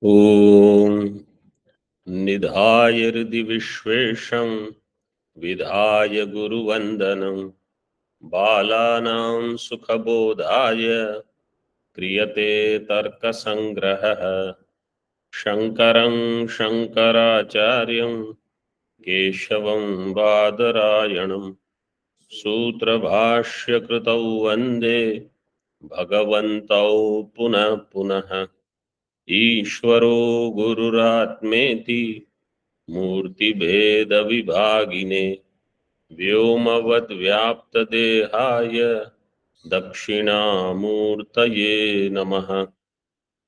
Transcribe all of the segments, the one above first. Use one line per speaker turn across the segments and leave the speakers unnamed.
ॐ निधाय हृदि विश्वेशं विधाय गुरुवन्दनं बालानां सुखबोधाय क्रियते तर्कसङ्ग्रहः शङ्करं शङ्कराचार्यं केशवं बादरायणं सूत्रभाष्यकृतौ वन्दे भगवन्तौ पुनः पुनः ईश्वरो गुरुरात्मेति मूर्तिभेदविभागिने व्योमवद्व्याप्तदेहाय दक्षिणामूर्तये नमः।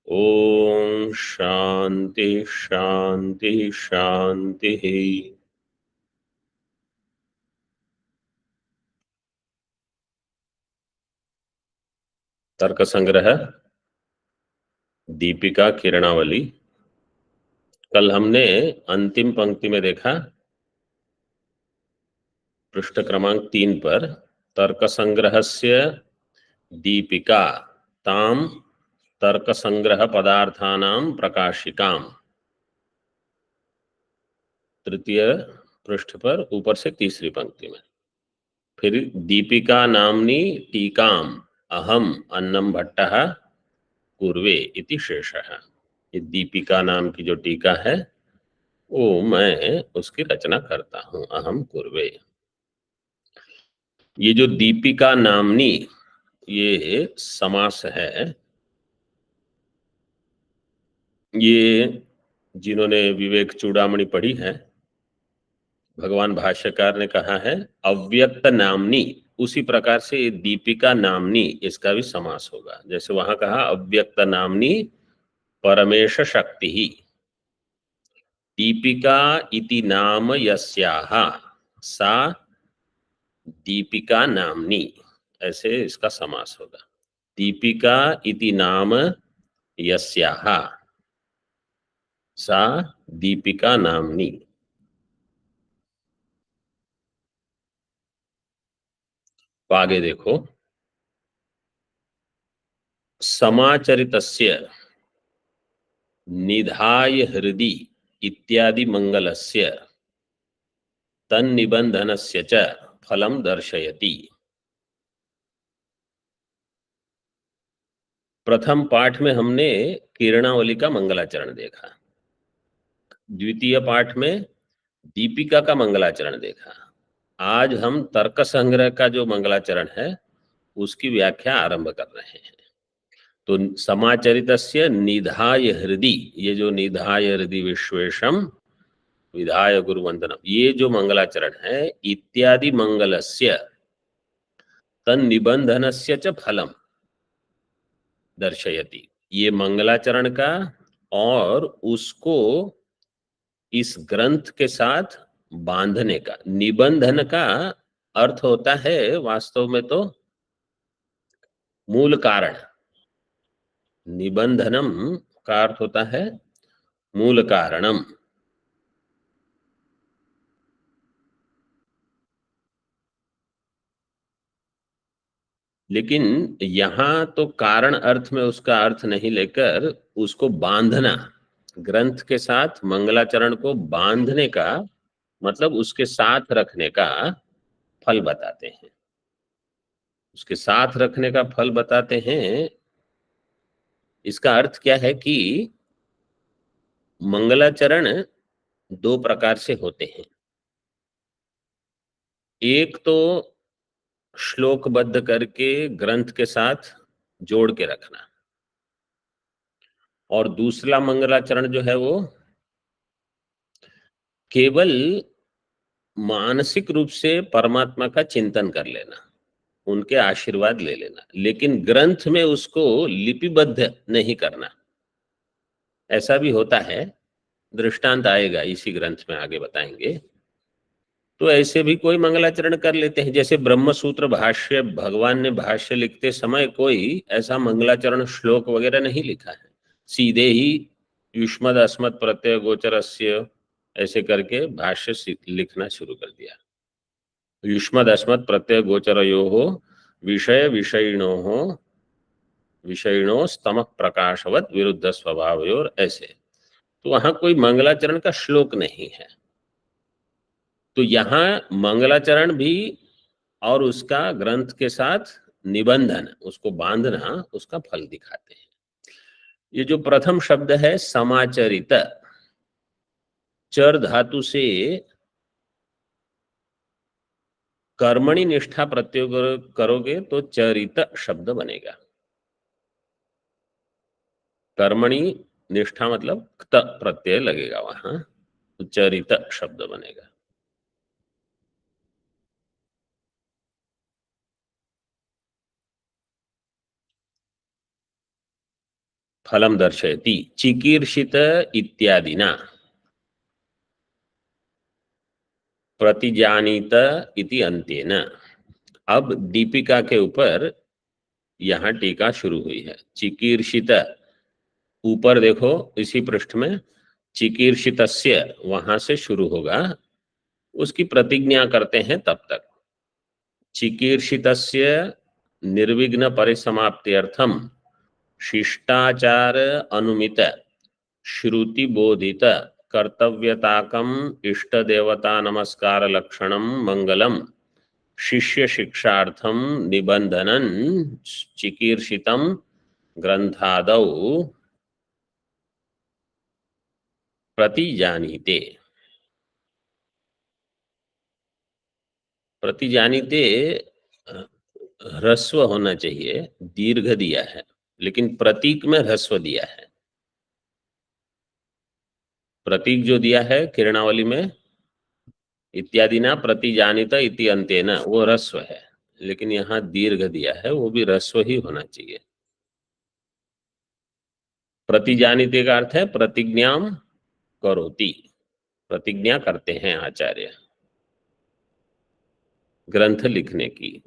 ओम शांति शांति शांति। तर्क संग्रह दीपिका किरणावली। कल हमने अंतिम पंक्ति में देखा पृष्ठ क्रमांक 3 पर तर्क संग्रहस्य दीपिका ताम तर्क संग्रह पदार्थानां प्रकाशिकाम, तृतीय पृष्ठ पर ऊपर से तीसरी पंक्ति में। फिर दीपिका नामनी टीकाम अहम अन्नम भट्टः कुर्वे इति शेषः। ये दीपिका नाम की जो टीका है वो मैं उसकी रचना करता हूं, अहम कुर्वे। ये जो दीपिका नामनी ये समास है, ये जिन्होंने विवेक चूड़ामणि पढ़ी है, भगवान भाष्यकार ने कहा है अव्यक्त नामनी, उसी प्रकार से दीपिका नामनी इसका भी समास होगा। जैसे वहां कहा अव्यक्त नामनी परमेश शक्ति ही, दीपिका इति नाम यस्याः सा दीपिका नामनी, ऐसे इसका समास होगा। दीपिका इति नाम यस्याः सा दीपिका नामनी। तो आगे देखो, समाचरितस्य निधाय हृदि इत्यादि मंगलस्य तन्निबंधनस्य च फलम दर्शयति। प्रथम पाठ में हमने किरणावली का मंगलाचरण देखा, द्वितीय पाठ में दीपिका का मंगलाचरण देखा। आज हम तर्क संग्रह का जो मंगलाचरण है उसकी व्याख्या आरंभ कर रहे हैं। तो समाचरितस्य निधाय हृदि, ये जो निधाय हृदि विश्वेशम विधाय गुरुवंदनम, ये जो मंगलाचरण है, इत्यादि मंगलस्य तन्निबंधनस्य च फलम दर्शयति, ये मंगलाचरण का और उसको इस ग्रंथ के साथ बांधने का, निबंधन का अर्थ होता है वास्तव में तो मूल कारण, निबंधनम का अर्थ होता है मूल कारणम। लेकिन यहां तो कारण अर्थ में उसका अर्थ नहीं लेकर उसको बांधना, ग्रंथ के साथ मंगलाचरण को बांधने का मतलब उसके साथ रखने का फल बताते हैं। उसके साथ रखने का फल बताते हैं। इसका अर्थ क्या है कि मंगलाचरण दो प्रकार से होते हैं। एक तो श्लोकबद्ध करके ग्रंथ के साथ जोड़ के रखना, और दूसरा मंगलाचरण जो है वो केवल मानसिक रूप से परमात्मा का चिंतन कर लेना, उनके आशीर्वाद ले लेना, लेकिन ग्रंथ में उसको लिपिबद्ध नहीं करना। ऐसा भी होता है, दृष्टांत आएगा इसी ग्रंथ में, आगे बताएंगे। तो ऐसे भी कोई मंगलाचरण कर लेते हैं। जैसे ब्रह्म सूत्र भाष्य, भगवान ने भाष्य लिखते समय कोई ऐसा मंगलाचरण श्लोक वगैरह नहीं लिखा है, सीधे ही युष्मद अस्मत् प्रत्यय गोचरस्य ऐसे करके भाष्य लिखना शुरू कर दिया। युष्मद अस्मत् प्रत्यय गोचरयोः विषय विषयिणोः विषयिणो स्तमः प्रकाशवत् विरुद्ध स्वभावयोर, ऐसे तो वहां कोई मंगलाचरण का श्लोक नहीं है। तो यहाँ मंगलाचरण भी और उसका ग्रंथ के साथ निबंधन, उसको बांधना, उसका फल दिखाते हैं। ये जो प्रथम शब्द है समाचरित, चर धातु से कर्मणि निष्ठा प्रत्यय करोगे तो चरित शब्द बनेगा। कर्मणि निष्ठा मतलब त प्रत्यय लगेगा वहां, तो चरित शब्द बनेगा। फलम दर्शयति चिकीर्षित इत्यादिना प्रतिजानीत इति अंतेन। अब दीपिका के ऊपर यहाँ टीका शुरू हुई है। चिकीर्षित, ऊपर देखो इसी पृष्ठ में चिकीर्षितस्य वहां से शुरू होगा, उसकी प्रतिज्ञा करते हैं तब तक। चिकीर्षितस्य निर्विघ्न परिसमाप्त्यर्थम शिष्टाचार अनुमित श्रुति बोधित कर्तव्यताकम इष्ट देवता नमस्कार लक्षणम मंगलम शिष्य शिक्षार्थम निबंधनन चिकीर्षितम ग्रंथादौ प्रतिजानीते। प्रतिजानीते ह्रस्व होना चाहिए, दीर्घ दिया है, लेकिन प्रतीक में ह्रस्व दिया है। प्रतीक जो दिया है किरणावली में इत्यादि ना प्रतिजानित इति अंतेन, वो ह्रस्व है, लेकिन यहाँ दीर्घ दिया है, वो भी ह्रस्व ही होना चाहिए। प्रतिजानिते का अर्थ है प्रतिज्ञाम करोति, प्रतिज्ञा करते हैं आचार्य ग्रंथ लिखने की।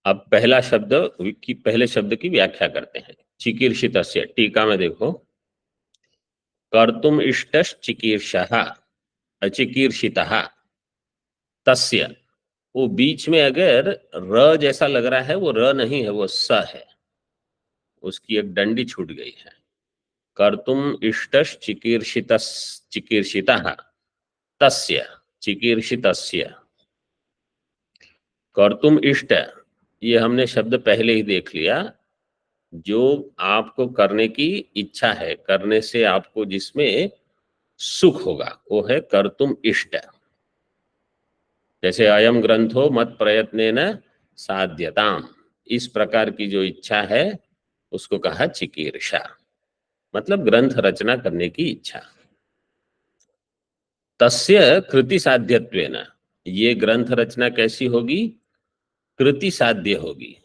अब पहला शब्द की, पहले शब्द की व्याख्या करते हैं। चिकीर्षितस्य, टीका में देखो, कर्तुम इष्टश्च चिकीर्षः अचिकीर्षितः तस्य, वो बीच में अगर र जैसा लग रहा है, वो र नहीं है, वो स है, उसकी एक डंडी छूट गई है। कर्तुम इष्टश्च चिकीर्षितस् चिकीर्षितः तस्य चिकीर्षितस्य। कर्तुम इष्ट, ये हमने शब्द पहले ही देख लिया। जो आपको करने की इच्छा है, करने से आपको जिसमें सुख होगा, वो है कर्तुम इष्ट। जैसे अयम ग्रंथो मत प्रयत्नेन साध्यताम, इस प्रकार की जो इच्छा है उसको कहा चिकीर्षा, मतलब ग्रंथ रचना करने की इच्छा। तस्य कृति साध्यत्वेन, ये ग्रंथ रचना कैसी होगी? कृति साध्य होगी,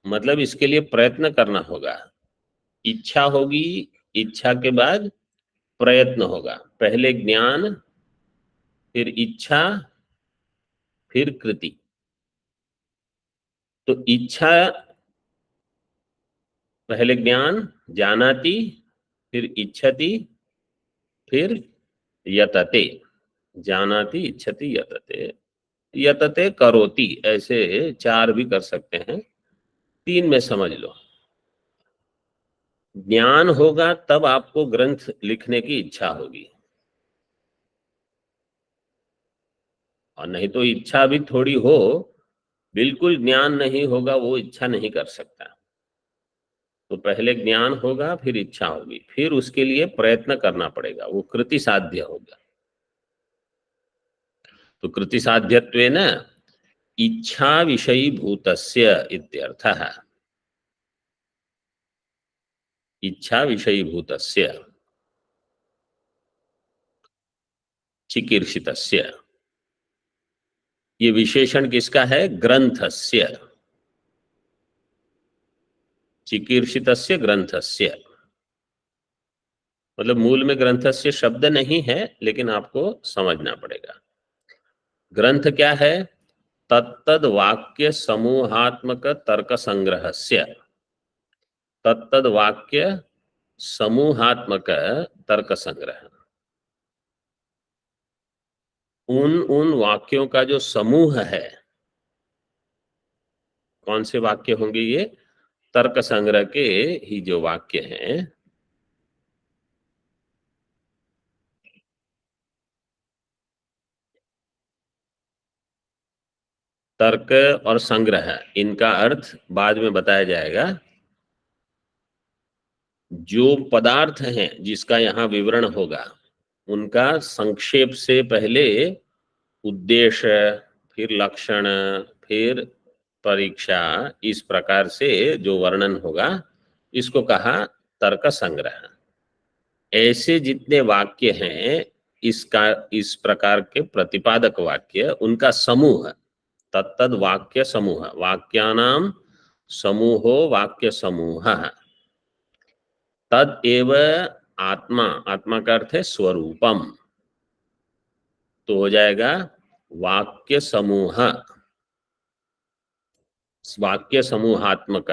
मतलब इसके लिए प्रयत्न करना होगा। इच्छा होगी, इच्छा के बाद प्रयत्न होगा। पहले ज्ञान, फिर इच्छा, फिर कृति। तो इच्छा, पहले ज्ञान, जानाति, फिर इच्छति, फिर यतते। जानाति, इच्छति, यतते। यतते करोति, ऐसे चार भी कर सकते हैं, तीन में समझ लो। ज्ञान होगा तब आपको ग्रंथ लिखने की इच्छा होगी, और नहीं तो इच्छा भी थोड़ी हो, बिल्कुल ज्ञान नहीं होगा, वो इच्छा नहीं कर सकता। तो पहले ज्ञान होगा, फिर इच्छा होगी, फिर उसके लिए प्रयत्न करना पड़ेगा, वो कृति साध्य होगा। तो कृति साध्यत्वेन इच्छा विषयी भूतस्य इत्यर्थः। इच्छा विषयी भूतस्य चिकीर्षितस्य, ये विशेषण किसका है? ग्रंथस्य। चिकीर्षितस्य ग्रंथस्य, मतलब मूल में ग्रंथस्य शब्द नहीं है, लेकिन आपको समझना पड़ेगा। ग्रंथ क्या है? तत्तद वाक्य समूहात्मक तर्क संग्रहस्य। तत्तद वाक्य समूहात्मक तर्क संग्रह। उन वाक्यों का जो समूह है, कौन से वाक्य होंगे ये? तर्क संग्रह के ही जो वाक्य हैं, तर्क और संग्रह, इनका अर्थ बाद में बताया जाएगा। जो पदार्थ हैं जिसका यहाँ विवरण होगा, उनका संक्षेप से पहले उद्देश्य, फिर लक्षण, फिर परीक्षा, इस प्रकार से जो वर्णन होगा, इसको कहा तर्क संग्रह। ऐसे जितने वाक्य हैं, इस प्रकार के प्रतिपादक वाक्य, उनका समूह, तत्तद वाक्य समूह, वाक्यानाम समूहो वाक्य समूह, तद एव आत्मा, आत्मा का अर्थ है स्वरूपम, तो हो जाएगा वाक्य समूह, वाक्य समूहात्मक,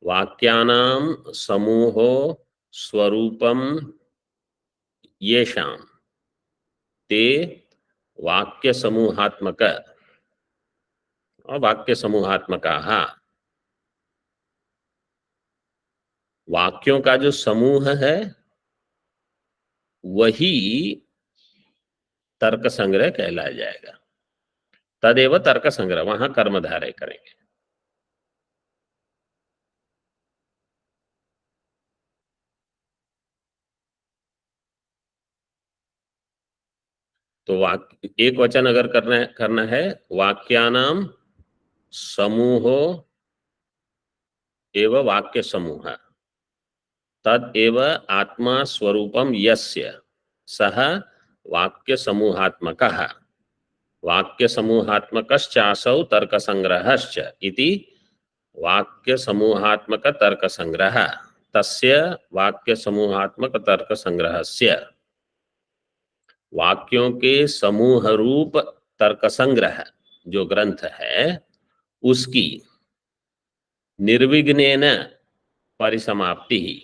वाक्यानाम समूहो स्वरूपम येषां ते वाक्य समूहात्मक और वाक्य समूहात्मकाः। वाक्यों का जो समूह है वही तर्क संग्रह कहलाया जाएगा। तदेव तर्क संग्रह, वहां कर्मधारय करेंगे। तो वाक्य एक वचन अगर करना है, वाक्यानाम समूहो एव वाक्य समूह, तद एव आत्मा स्वरूपम यस्य सह वाक्य समूहात्मकः, वाक्य समूहात्मकश्चासौ तर्क संग्रहश्च इति वाक्य समूहात्मक तर्क संग्रह, तस्य वाक्य समूहात्मक तर्क संग्रहस्य, वाक्यों के समूह रूप तर्क संग्रह जो ग्रंथ है, उसकी निर्विघ्नेन परिसमाप्ति ही,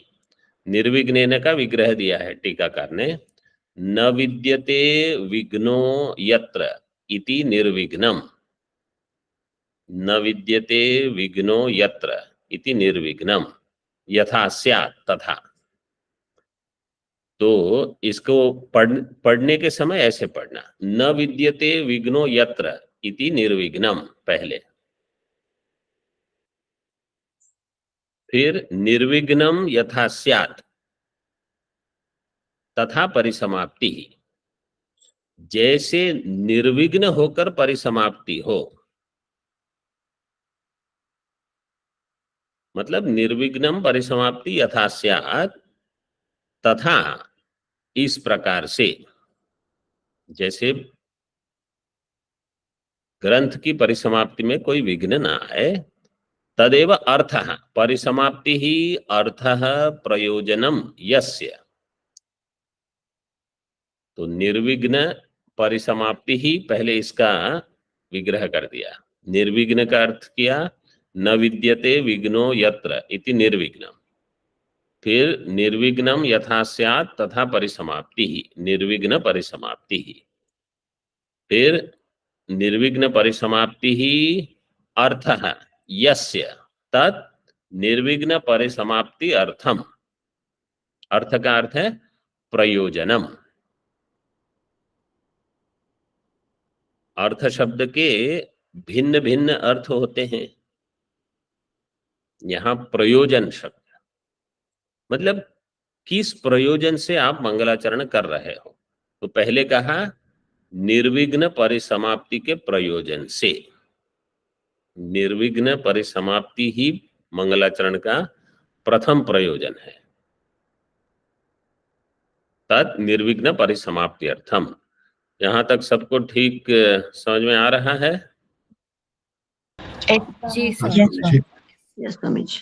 निर्विघ्नेन का विग्रह दिया है टीकाकार ने, न विद्यते विघ्नो यत्र इति निर्विघ्नम, न विद्यते विघ्नो यत्र इति निर्विघ्नम, यथा स्यात् तथा। तो इसको पढ़ने के समय ऐसे पढ़ना, न विद्यते विघ्नो यत्र इति निर्विघ्नम पहले, फिर निर्विघ्नम यथा स्यात् तथा परिसमाप्ति, जैसे निर्विघ्न होकर परिसमाप्ति हो, मतलब निर्विघ्नम परिसमाप्ति यथा स्यात्, तथा इस प्रकार से, जैसे ग्रंथ की परिसमाप्ति में कोई विघ्न ना आए। तदेव अर्थः, परिसमाप्ति ही अर्थः प्रयोजनम यस्य, तो निर्विघ्न परिसमाप्ति ही पहले इसका विग्रह कर दिया। निर्विघ्न का अर्थ किया न विद्यते विघ्नो यत्र इति निर्विघ्नम, फिर निर्विघ्नम यथा स्यात् तथा परिसमाप्ति ही, निर्विघ्न परिसमाप्ति ही, फिर निर्विघ्न परिसमाप्ति ही अर्थः यस्य तत् निर्विघ्न परिसमाप्ति अर्थम, अर्थ का अर्थ है प्रयोजनम। अर्थ शब्द के भिन्न भिन्न अर्थ होते हैं, यहां प्रयोजन शब्द मतलब किस प्रयोजन से आप मंगलाचरण कर रहे हो। तो पहले कहा निर्विघ्न परिसमाप्ति के प्रयोजन से, निर्विघ्न परिसमाप्ति ही मंगलाचरण का प्रथम प्रयोजन है, तत् निर्विघ्न परिसमाप्ति अर्थम। यहां तक सबको ठीक समझ में आ रहा है?
जी सर।
यस स्वामी जी।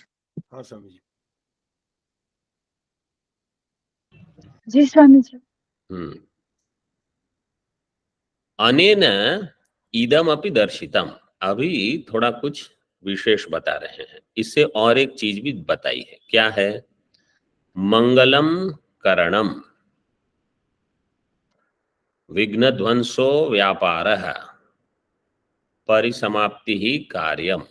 हाँ स्वामी जी।
जी स्वामी जी।
अनेन इदम अपि दर्शितम, अभी थोड़ा कुछ विशेष बता रहे हैं, इससे और एक चीज भी बताई है। क्या है? मंगलम करणम, विघ्न ध्वंसो व्यापारः, परिसमाप्ति ही कार्यम।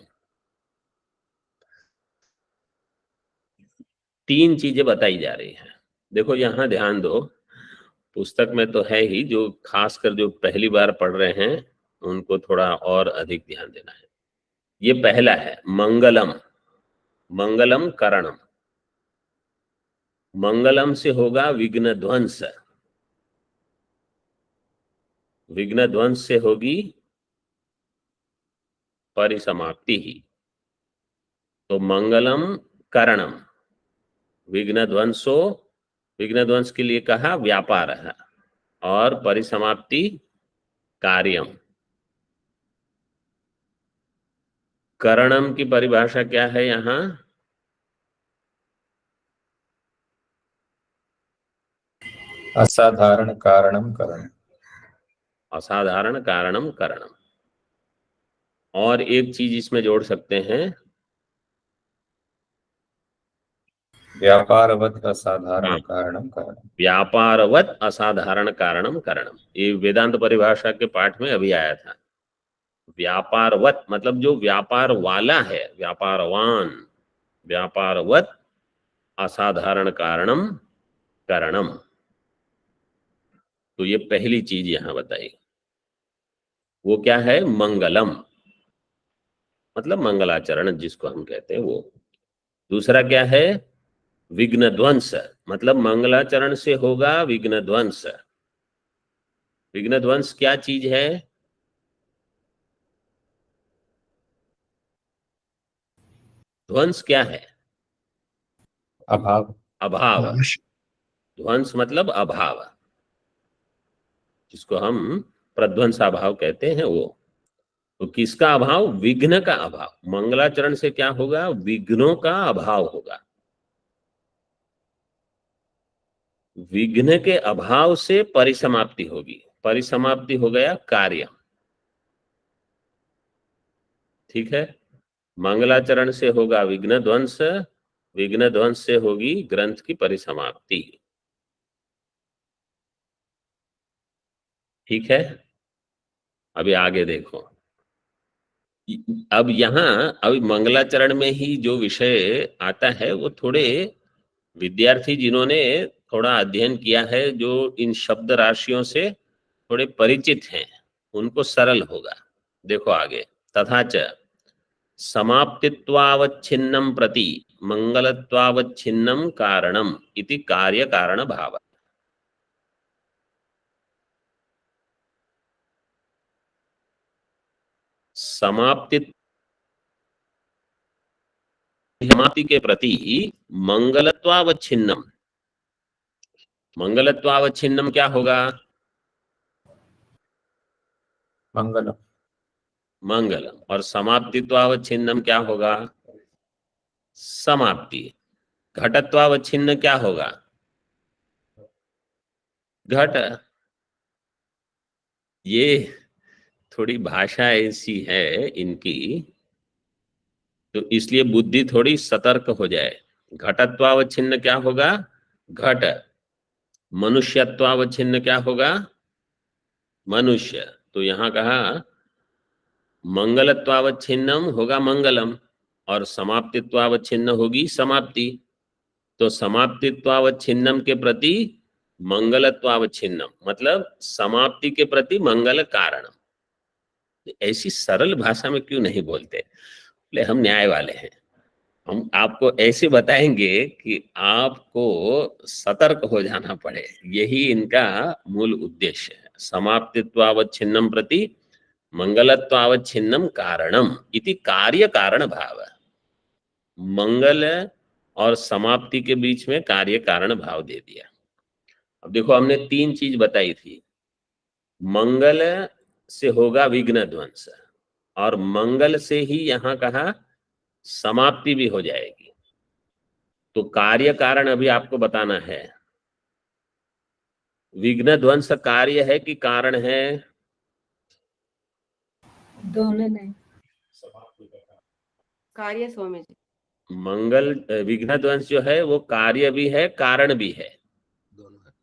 तीन चीजें बताई जा रही हैं। देखो यहां ध्यान दो, पुस्तक में तो है ही, जो खासकर जो पहली बार पढ़ रहे हैं उनको थोड़ा और अधिक ध्यान देना है। ये पहला है मंगलम, मंगलम करणम। मंगलम से होगा विघ्न ध्वंस, विघ्न ध्वंस से होगी परिसमाप्ति ही। तो मंगलम करणम, विघ्न ध्वंसो, विघ्न ध्वंस के लिए कहा व्यापार है, और परिसमाप्ति कार्यम। करणम की परिभाषा क्या है यहां?
असाधारण कारणम करणम।
असाधारण कारणम करणम। और एक चीज इसमें जोड़ सकते हैं,
व्यापारवत असाधारण
हाँ,
कारणम करणम।
व्यापारवत असाधारण कारणम करणम। ये वेदांत परिभाषा के पाठ में अभी आया था। व्यापारवत मतलब जो व्यापार वाला है, व्यापारवान, व्यापारवत असाधारण कारणम करणम। तो ये पहली चीज यहां बताई। वो क्या है? मंगलम, मतलब मंगलाचरण जिसको हम कहते हैं वो। दूसरा क्या है? विघ्न ध्वंस, मतलब मंगलाचरण से होगा विघ्न ध्वंस। विघ्न ध्वंस क्या चीज है? ध्वंस क्या है?
अभाव।
अभाव। ध्वंस मतलब अभाव, जिसको हम प्रध्वंसाभाव कहते हैं वो। तो किसका अभाव? विघ्न का अभाव। मंगलाचरण से क्या होगा? विघ्नों का अभाव होगा। विघ्न के अभाव से परिसमाप्ति होगी। परिसमाप्ति हो गया कार्य। ठीक है। मंगलाचरण से होगा विघ्न ध्वंस, विघ्न ध्वंस से होगी ग्रंथ की परिसमाप्ति। ठीक है। अभी आगे देखो। अब यहां अभी मंगलाचरण में ही जो विषय आता है वो थोड़े विद्यार्थी जिन्होंने थोड़ा अध्ययन किया है, जो इन शब्द राशियों से थोड़े परिचित हैं, उनको सरल होगा। देखो आगे। तथा च समाप्तित्वावच्छिन्नं प्रति मंगलत्वावच्छिन्नं कारणम इति कार्य कारण भाव। समाप्ति, समाप्ति के प्रति मंगलत्वावच्छिन्नम, मंगलत्वावच्छिन्नम क्या होगा?
मंगलम।
मंगलम। और समाप्तित्वावच्छिन्नम क्या होगा? समाप्ति। घटत्वावच्छिन्न क्या होगा? घट। ये थोड़ी भाषा ऐसी है इनकी, तो इसलिए बुद्धि थोड़ी सतर्क हो जाए। घटत्वावच्छिन्न क्या होगा? घट। मनुष्यत्वावच्छिन्न क्या होगा? मनुष्य। तो यहां कहा मंगलत्वावच्छिन्नम होगा मंगलम, और समाप्तित्वावच्छिन्न होगी समाप्ति। तो समाप्तित्वावच्छिन्नम के प्रति मंगलत्वावच्छिन्नम मतलब समाप्ति के प्रति मंगल कारण। ऐसी सरल भाषा में क्यों नहीं बोलते? ले हम न्याय वाले हैं, हम आपको ऐसे बताएंगे कि आपको सतर्क हो जाना पड़े। यही इनका मूल उद्देश्य है। समाप्तित्वावच्छिन्नम प्रति मंगलत्वावच्छिन्नम कारणम इति कार्य कारण भाव। मंगल और समाप्ति के बीच में कार्य कारण भाव दे दिया। अब देखो हमने तीन चीज बताई थी। मंगल से होगा विघ्न ध्वंस, और मंगल से ही यहां कहा समाप्ति भी हो जाएगी। तो कार्य कारण अभी आपको बताना है। विघ्न ध्वंस कार्य है कि कारण है?
दोनों नहीं।
कार्य स्वामी जी।
मंगल विघ्न ध्वंस जो है वो कार्य भी है कारण भी है।
दोनों है।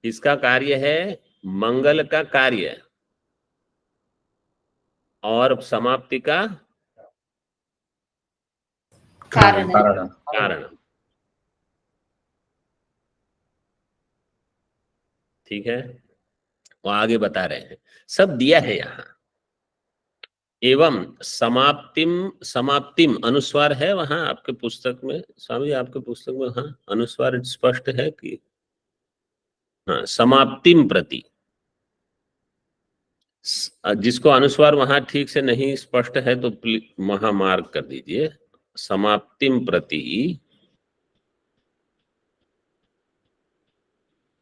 इसका कार्य है मंगल का कार्य और समाप्ति का
कारण
कारण
कारण। ठीक है, वो आगे बता रहे हैं, सब दिया है यहाँ। एवं समाप्तिम, समाप्तिम अनुस्वार है वहां आपके पुस्तक में, स्वामी आपके पुस्तक में, हाँ अनुस्वार स्पष्ट है कि हाँ समाप्तिम प्रति, जिसको अनुस्वार वहां ठीक से नहीं स्पष्ट है तो वहां मार्क कर दीजिए। समाप्तिम प्रति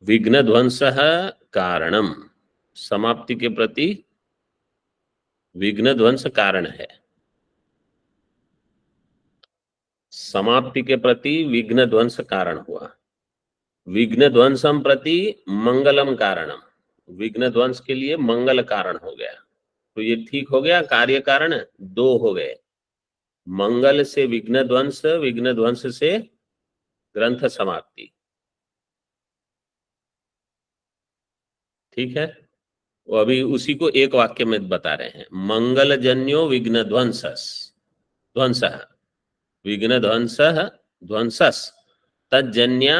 विघ्न ध्वंस कारणम, समाप्ति के प्रति विघ्न ध्वंस कारण है, समाप्ति के प्रति विघ्न ध्वंस कारण हुआ। विघ्न ध्वंसम प्रति मंगलम कारणम, विघ्न ध्वंस के लिए मंगल कारण हो गया। तो ये ठीक हो गया, कार्य कारण दो हो गए, मंगल से विघ्न ध्वंस से ग्रंथ समाप्ति। ठीक है, वो अभी उसी को एक वाक्य में बता रहे हैं। मंगल जन्यो विघ्न ध्वंसस, ध्वंस विघ्न ध्वंसस तज्जन्या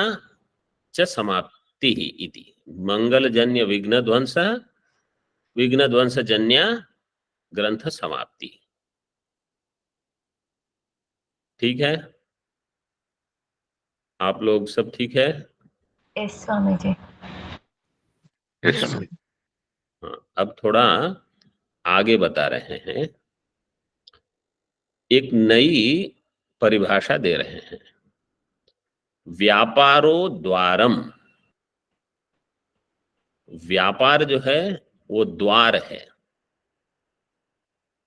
च समाप्ति इति। मंगल जन्य विघ्न ध्वंस जन्या ग्रंथ समाप्ति। ठीक है, आप लोग सब ठीक है?
यस स्वामी जी।
हाँ, अब थोड़ा आगे बता रहे हैं, एक नई परिभाषा दे रहे हैं। व्यापारो द्वारम, व्यापार जो है वो द्वार है।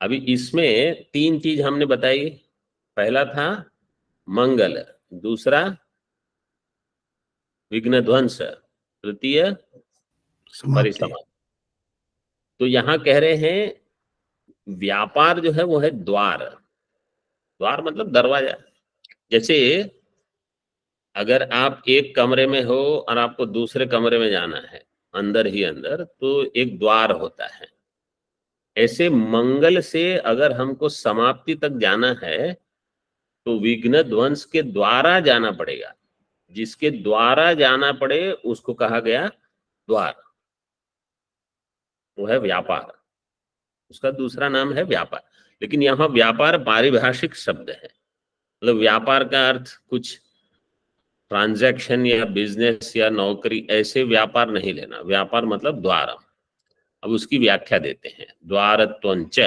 अभी इसमें तीन चीज हमने बताई, पहला था मंगल, दूसरा विघ्न ध्वंस, तृतीय परिसमाप्ति। तो यहां कह रहे हैं व्यापार जो है वो है द्वार, द्वार मतलब दरवाजा। जैसे अगर आप एक कमरे में हो और आपको दूसरे कमरे में जाना है अंदर ही अंदर, तो एक द्वार होता है। ऐसे मंगल से अगर हमको समाप्ति तक जाना है तो विघ्न ध्वंस के द्वारा जाना पड़ेगा। जिसके द्वारा जाना पड़े उसको कहा गया द्वार, वो है व्यापार, उसका दूसरा नाम है व्यापार। लेकिन यहाँ व्यापार पारिभाषिक शब्द है, मतलब व्यापार का अर्थ कुछ ट्रांजैक्शन या बिजनेस या नौकरी, ऐसे व्यापार नहीं लेना। व्यापार मतलब द्वार। अब उसकी व्याख्या देते हैं। द्वारत्वंच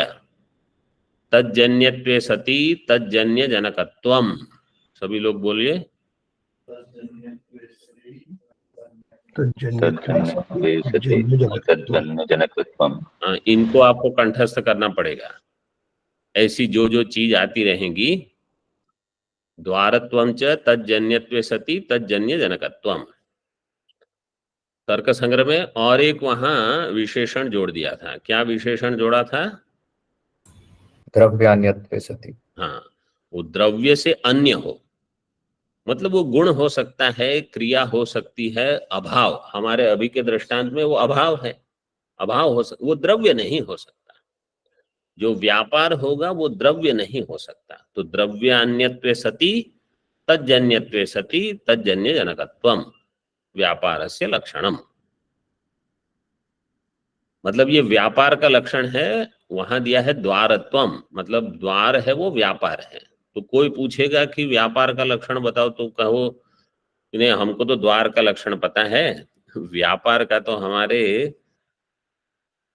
तज्जन्यत्वे सति तज्जन्य जनकत्वम। सभी लोग बोलिए। इनको आपको कंठस्थ करना पड़ेगा, ऐसी जो जो चीज आती रहेंगी। द्वारत्वं च तज्जन्यत्वे सति तज्जन्य जनकत्वम। तर्क संग्रह में और एक वहां विशेषण जोड़ दिया था। क्या विशेषण जोड़ा था?
द्रव्यान्यत्वे सति।
हाँ, वो द्रव्य से अन्य हो, मतलब वो गुण हो सकता है, क्रिया हो सकती है, अभाव। हमारे अभी के दृष्टांत में वो अभाव है, अभाव हो वो द्रव्य नहीं हो सकता। जो व्यापार होगा वो द्रव्य नहीं हो सकता। तो द्रव्यान्यत्वे सति तज्जन्यत्वे सति तज्जन्य जनकत्वम व्यापारस्य लक्षणम। मतलब ये व्यापार का लक्षण है। वहां दिया है द्वारत्वम, मतलब द्वार है वो व्यापार है। तो कोई पूछेगा कि व्यापार का लक्षण बताओ, तो कहो नहीं हमको तो द्वार का लक्षण पता है, व्यापार का तो हमारे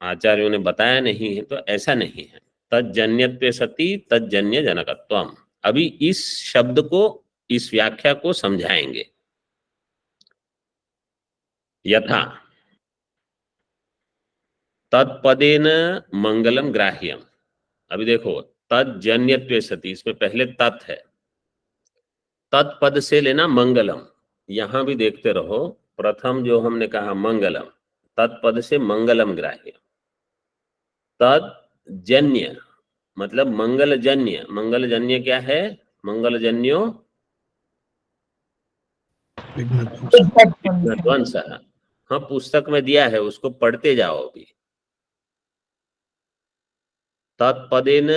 आचार्यों ने बताया नहीं है। तो ऐसा नहीं है। तज्जन्यत्वे सति तज्जन्य जनकत्वम। अभी इस शब्द को, इस व्याख्या को समझाएंगे। यथा तत्पदेन मंगलम ग्राह्यम। अभी देखो, तज्जन्यत्वे सति, इसमें पहले तत् है, तत्पद से लेना मंगलम। यहां भी देखते रहो, प्रथम जो हमने कहा मंगलम, तत्पद से मंगलम ग्राह्य। तज्जन्य मतलब मंगलजन्य। मंगलजन्य क्या है? मंगलजन्यो ध्वंस। हाँ, पुस्तक में दिया है, उसको पढ़ते जाओ अभी। तत्पदेन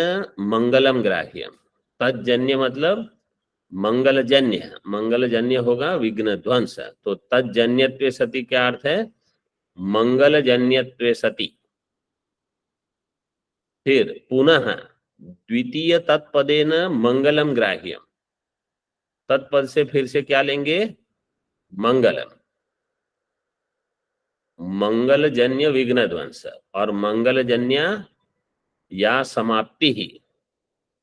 मंगलम ग्राह्यम। तज्जन्य मतलब मंगलजन्य, मंगलजन्य होगा विघ्न ध्वंस। तो तज्जन्यत्वे सति क्या अर्थ है? मंगलजन्यत्वे सति। फिर पुनः द्वितीय तत्पदेन मंगलम ग्राह्यम। तत्पद से फिर से क्या लेंगे? मंगलम। मंगलजन्य विघ्न ध्वंस और मंगलजन्य या समाप्ति ही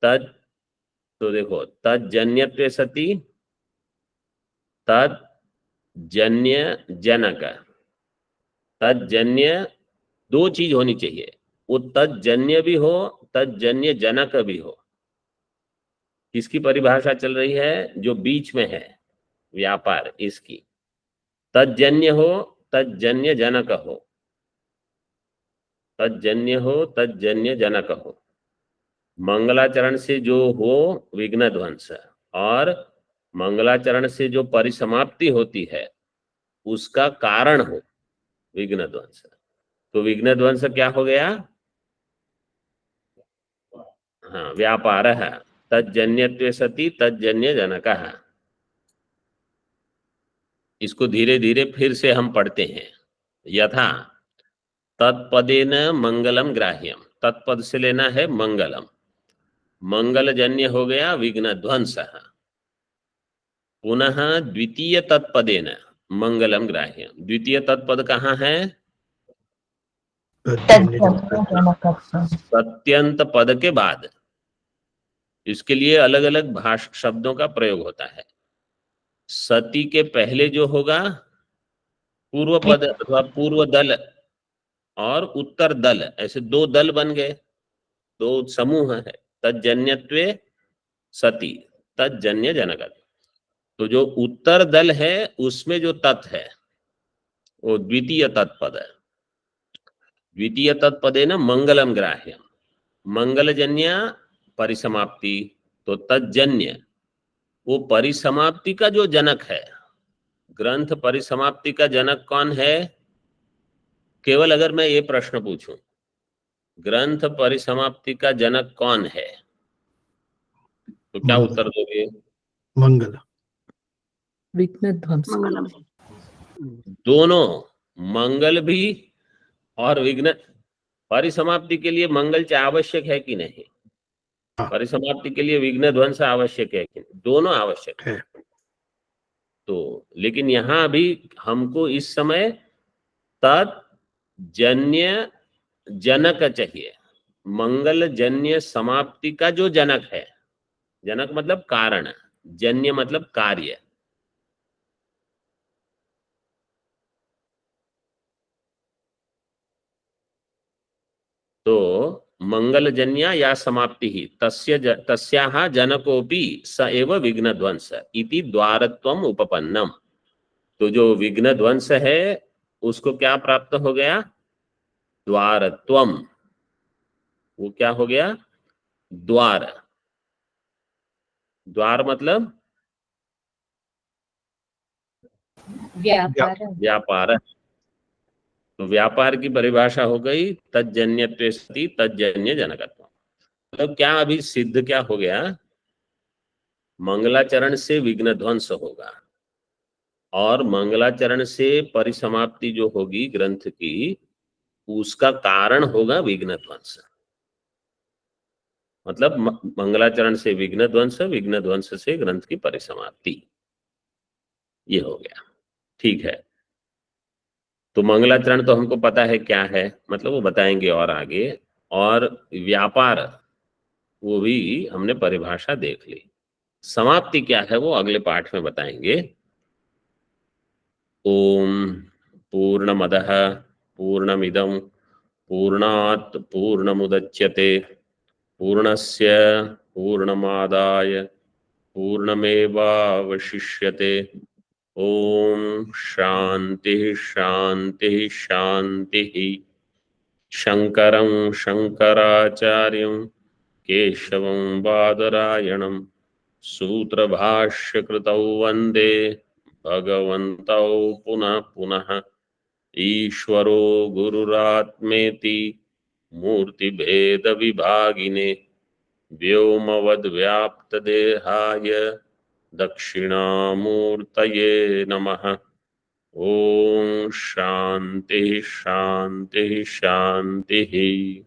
तद। तो देखो, तज्जन्यत्वे सति तज्जन्य जनक। तज्जन्य दो चीज होनी चाहिए, वो तज्जन्य भी हो, तज्जन्य जनक भी हो। किसकी परिभाषा चल रही है? जो बीच में है व्यापार, इसकी। तज्जन्य हो, तज्जन्य जनक हो। तज्जन्य हो, तज्जन्य जनक हो। मंगलाचरण से जो हो विघ्न ध्वंस, और मंगलाचरण से जो परिसमाप्ति होती है उसका कारण हो विघ्न ध्वंस। तो विघ्न ध्वंस क्या हो गया? हाँ, व्यापार है। तज्जन्यत्वे सति तज्जन्य जनक। इसको धीरे धीरे फिर से हम पढ़ते हैं। यथा तत्पदेन मंगलम ग्राह्यम। तत्पद से लेना है मंगलम। मंगलजन्य हो गया विघ्न ध्वंस। पुनः द्वितीय तत्पदेन मंगलम ग्राह्यम। द्वितीय तत्पद कहाँ है? सत्यंत पद के बाद। इसके लिए अलग अलग भाषा शब्दों का प्रयोग होता है। सती के पहले जो होगा पूर्व पद अथवा पूर्व दल और उत्तर दल, ऐसे दो दल बन गए, दो समूह है। तज्जन्यत्वे सती तज्जन्य जनक। तो जो उत्तर दल है उसमें जो तत् है वो द्वितीय तत्पद है। द्वितीय तत्पदे न मंगलम ग्राह्यम। मंगलजन्य परिसमाप्ति। तो तज्जन्य वो परिसमाप्ति का जो जनक है। ग्रंथ परिसमाप्ति का जनक कौन है? केवल अगर मैं ये प्रश्न पूछूं, ग्रंथ परिसमाप्ति का जनक कौन है, तो क्या उत्तर दोगे?
मंगल।
विघ्न ध्वंस।
मंगलम।
दोनों, मंगल भी और विघ्न। परिसमाप्ति के लिए मंगल चाहे आवश्यक है कि नहीं?
हाँ।
परिसमाप्ति के लिए विघ्न ध्वंस आवश्यक है कि नहीं? दोनों आवश्यक है। तो लेकिन यहां अभी हमको इस समय तत्जन्य जनक चाहिए। मंगल जन्य समाप्ति का जो जनक है, जनक मतलब कारण, जन्य मतलब कार्य। तो मंगलजन्या या समाप्ति ही तस्याः जनकोपि स एव विघ्न ध्वंस इति द्वारत्वम उपपन्नम। तो जो विघ्न ध्वंस है उसको क्या प्राप्त हो गया? द्वारत्वम। वो क्या हो गया? द्वार। द्वार मतलब व्यापार। तो व्यापार की परिभाषा हो गई तज्जन्यत्वे सति तज्जन्य जनकत्व। मतलब क्या अभी सिद्ध क्या हो गया? मंगलाचरण से विघ्न ध्वंस होगा और मंगलाचरण से परिसमाप्ति जो होगी ग्रंथ की, उसका कारण होगा विघ्न ध्वंस। मतलब मंगलाचरण से विघ्न ध्वंस, विघ्न ध्वंस से ग्रंथ की परिसमाप्ति, ये हो गया। ठीक है, तो मंगलाचरण तो हमको पता है क्या है, मतलब वो बताएंगे और आगे। और व्यापार वो भी हमने परिभाषा देख ली। समाप्ति क्या है वो अगले पाठ में बताएंगे। ओम पूर्णमदः पूर्णमिदं पूर्णात् पूर्णमुदच्यते पूर्णस्य पूर्णमादाय पूर्णमेवावशिष्यते। ओम शांति शांति शांति। शंकरं शंकराचार्यं केशवं बादरायणं सूत्रभाष्यकृतौ वन्दे भगवन्तौ पुनः पुनः। ईश्वरो गुरुरात्मेति मूर्तिभेदविभागिने व्योमवद्व्याप्तदेहाय दक्षिणामूर्तये नमः। ओम शांति शांति शांति।